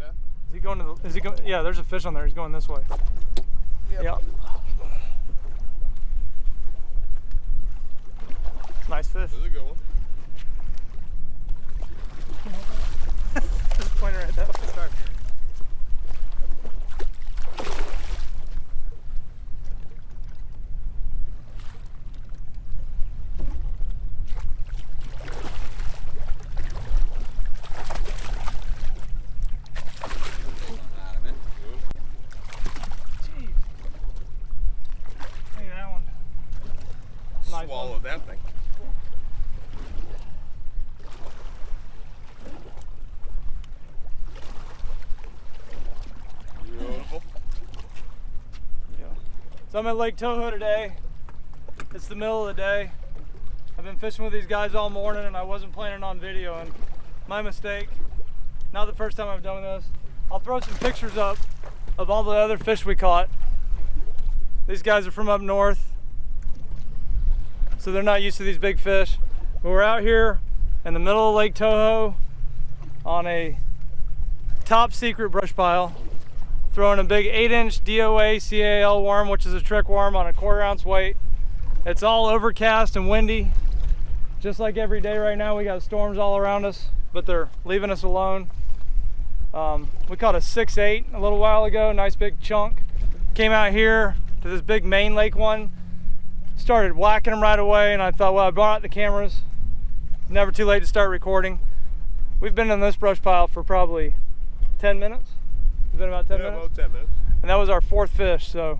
that? Is he going to the, is he going, yeah, there's a fish on there. He's going this way. Yep. Nice fish. This is a good one. Just pointing right that way. Start. Swallowed that thing. Beautiful. Yeah. So I'm at Lake Toho today. It's the middle of the day. I've been fishing with these guys all morning and I wasn't planning on videoing. My mistake. Not the first time I've done this. I'll throw some pictures up of all the other fish we caught. These guys are from up north, so they're not used to these big fish. But we're out here in the middle of Lake Toho on a top secret brush pile, throwing a big 8-inch DOA CAL worm, which is a trick worm on a 1/4 ounce weight. It's all overcast and windy, just like every day right now. We got storms all around us, but they're leaving us alone. We caught a 6/8 a little while ago, nice big chunk. Came out here to this big main lake one, started whacking them right away, and I thought, well, I brought out the cameras. Never too late to start recording. We've been in this brush pile for probably 10 minutes. It's been about 10 minutes? About 10 minutes. And that was our 4th fish, so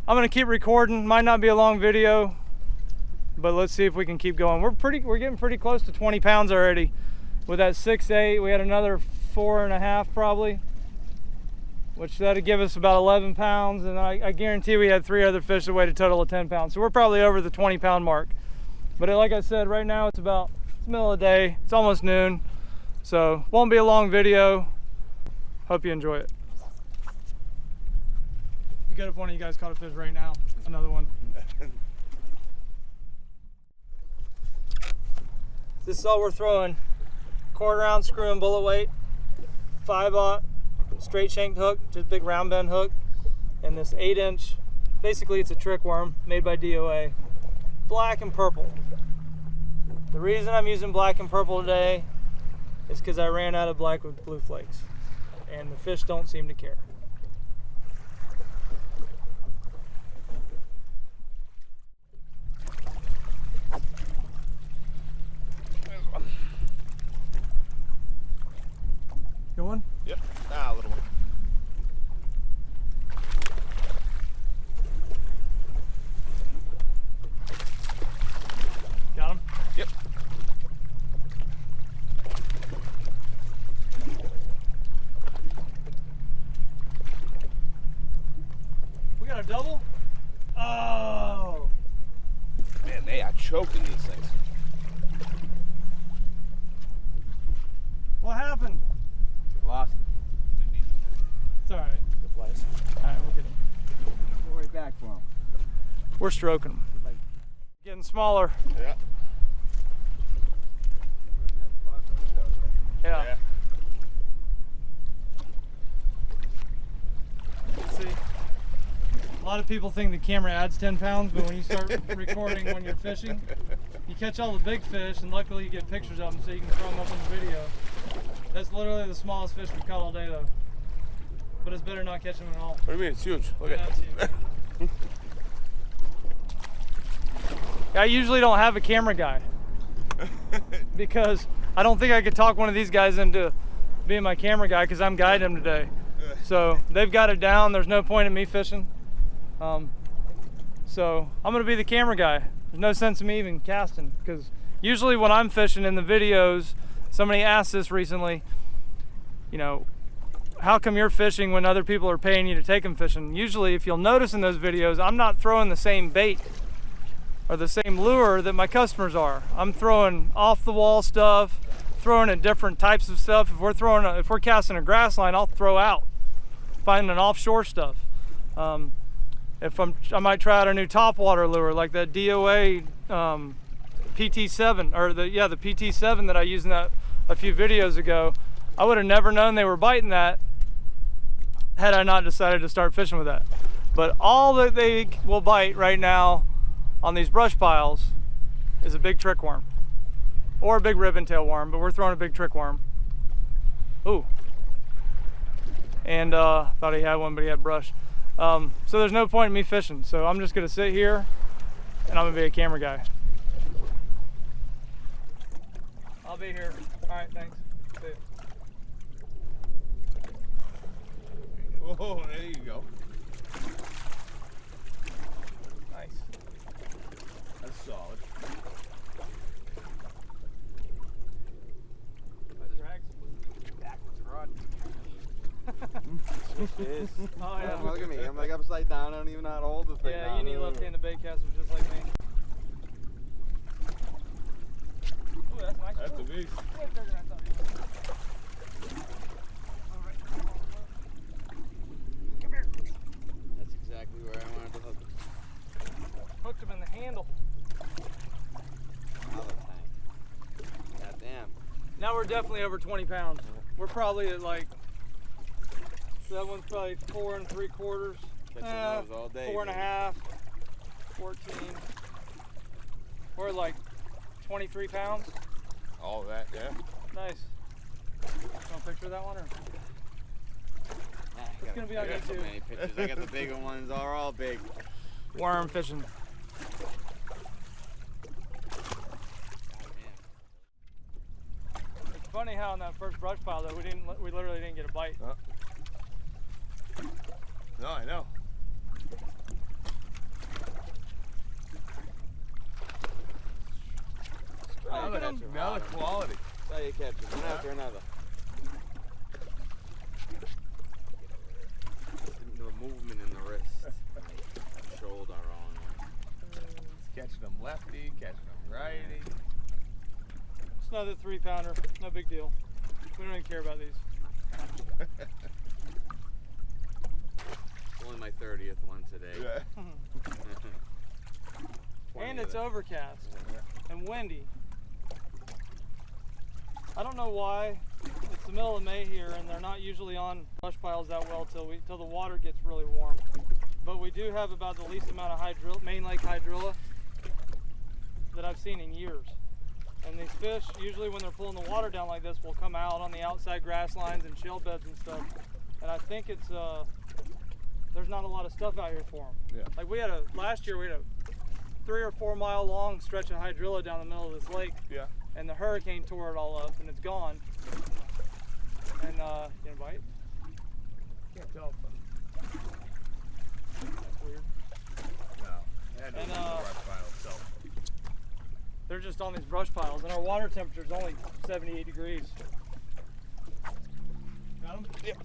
I'm gonna keep recording. Might not be a long video, but let's see if we can keep going. We're getting pretty close to 20 pounds already. With that 6/8, we had another 4.5 probably, which that'd give us about 11 pounds, and I guarantee we had 3 other fish that weighed a total of 10 pounds. So we're probably over the 20 pound mark. But like I said, right now it's the middle of the day, it's almost noon, so won't be a long video. Hope you enjoy it. Be good if one of you guys caught a fish right now. Another one. This is all we're throwing. 1/4 ounce screw and bullet weight, 5/0 straight shanked hook, just big round bend hook, and this 8-inch, basically it's a trick worm made by DOA, black and purple. The reason I'm using black and purple today is because I ran out of black with blue flakes, and the fish don't seem to care. Good one? Yep. Ah, a little one. Got him? Yep. We got a double? Oh! Man, they are choking these things. What happened? Lost. It's alright. Good place. Alright, we'll get him. Go right back for him. We're stroking him. Getting smaller. Yeah. Yeah. See, a lot of people think the camera adds 10 pounds, but when you start recording when you're fishing, you catch all the big fish, and luckily you get pictures of them so you can throw them up on the video. That's literally the smallest fish we've caught all day though. But it's better not catch them at all. What do you mean? It's huge. Look Yeah, at it's huge. I usually don't have a camera guy because I don't think I could talk one of these guys into being my camera guy because I'm guiding him today. So they've got it down. There's no point in me fishing. So I'm gonna be the camera guy. There's no sense in me even casting because usually when I'm fishing in the videos, somebody asked this recently, you know, how come you're fishing when other people are paying you to take them fishing? Usually, if you'll notice in those videos, I'm not throwing the same bait or the same lure that my customers are. I'm throwing off the wall stuff, throwing at different types of stuff. If we're casting a grass line, I'll throw out, finding an offshore stuff. I might try out a new topwater lure like that DOA PT7 or the PT7 that I used in that a few videos ago. I would have never known they were biting that had I not decided to start fishing with that. But all that they will bite right now on these brush piles is a big trick worm or a big ribbon tail worm, but we're throwing a big trick worm. Ooh. And thought he had one, but he had brush. So there's no point in me fishing. So I'm just gonna sit here and I'm gonna be a camera guy. I'll be here. All right, thanks. See you. Oh, there you go. Nice. That's solid. Backwards rod. It is. Oh yeah. Look at me. I'm like upside down. I don't even know how to hold the thing. Yeah, you need left-handed bait casters just like me. Ooh, that's nice. That's a beast. Way bigger than I thought you would. Come here. That's exactly where I wanted to hook it. Hooked him in the handle. Another tank. God damn. Now we're definitely over 20 pounds. We're probably at like, that one's probably 4 3/4. Catching those all day. 4 1/2, 14. We're at like 23 pounds. All of that, yeah. Nice. Want a picture of that one? Or? It's gonna be on I got so YouTube. many pictures. I got the bigger ones. They're all big. Worm fishing. God damn. It's funny how in that first brush pile though, we literally didn't get a bite. No, I know. Another quality. That's how you catch them, one after another. The movement in the wrist, shoulder on. It's catching them lefty, catching them righty. It's another 3-pounder, no big deal. We don't even care about these. Only my 30th one today. Yeah. And it's overcast and windy. I don't know why. It's the middle of May here and they're not usually on brush piles that well till the water gets really warm. But we do have about the least amount of main lake hydrilla that I've seen in years. And these fish, usually when they're pulling the water down like this, will come out on the outside grass lines and shale beds and stuff. And I think it's, there's not a lot of stuff out here for them. Yeah. Like last year we had a 3 or 4 mile long stretch of hydrilla down the middle of this lake. Yeah. And the hurricane tore it all up and it's gone. And, you gonna bite? Can't tell from. That's weird. No. That And, doesn't brush pile itself. They're just on these brush piles and our water temperature is only 78 degrees. Got them? Yep.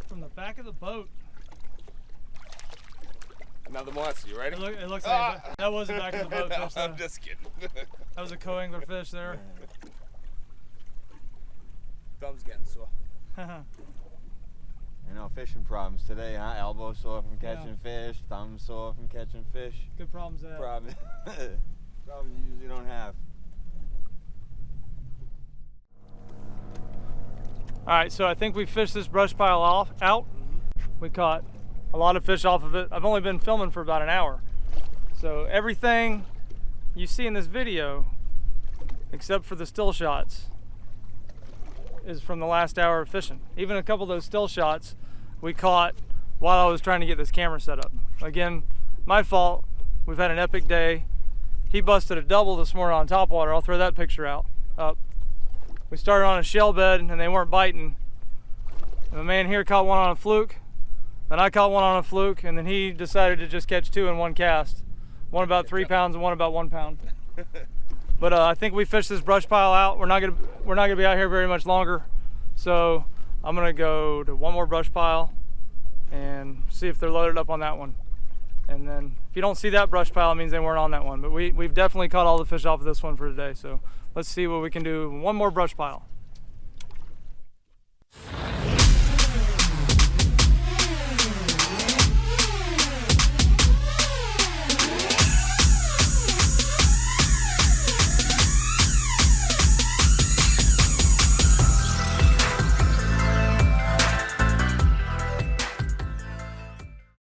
From the back of the boat. Another monster, you ready? It looks like that was the back of the boat fish though. I'm just kidding. That was a co-angler fish there. Thumb's getting sore. You know, fishing problems today, huh? Elbow sore from catching fish, thumb sore from catching fish. Good problems there. Problems you usually don't have. All right, so I think we fished this brush pile out. We caught a lot of fish off of it. I've only been filming for about an hour. So everything you see in this video, except for the still shots, is from the last hour of fishing. Even a couple of those still shots we caught while I was trying to get this camera set up. Again, my fault. We've had an epic day. He busted a double this morning on topwater. I'll throw that picture up. We started on a shell bed and they weren't biting. And the man here caught one on a fluke. Then I caught one on a fluke, and then he decided to just catch 2 in one cast. One about 3 pounds and one about 1 pound. But I think we fished this brush pile out. We're not gonna be out here very much longer. So I'm gonna go to one more brush pile and see if they're loaded up on that one. And then if you don't see that brush pile, it means they weren't on that one. But we've definitely caught all the fish off of this one for today. So let's see what we can do. One more brush pile.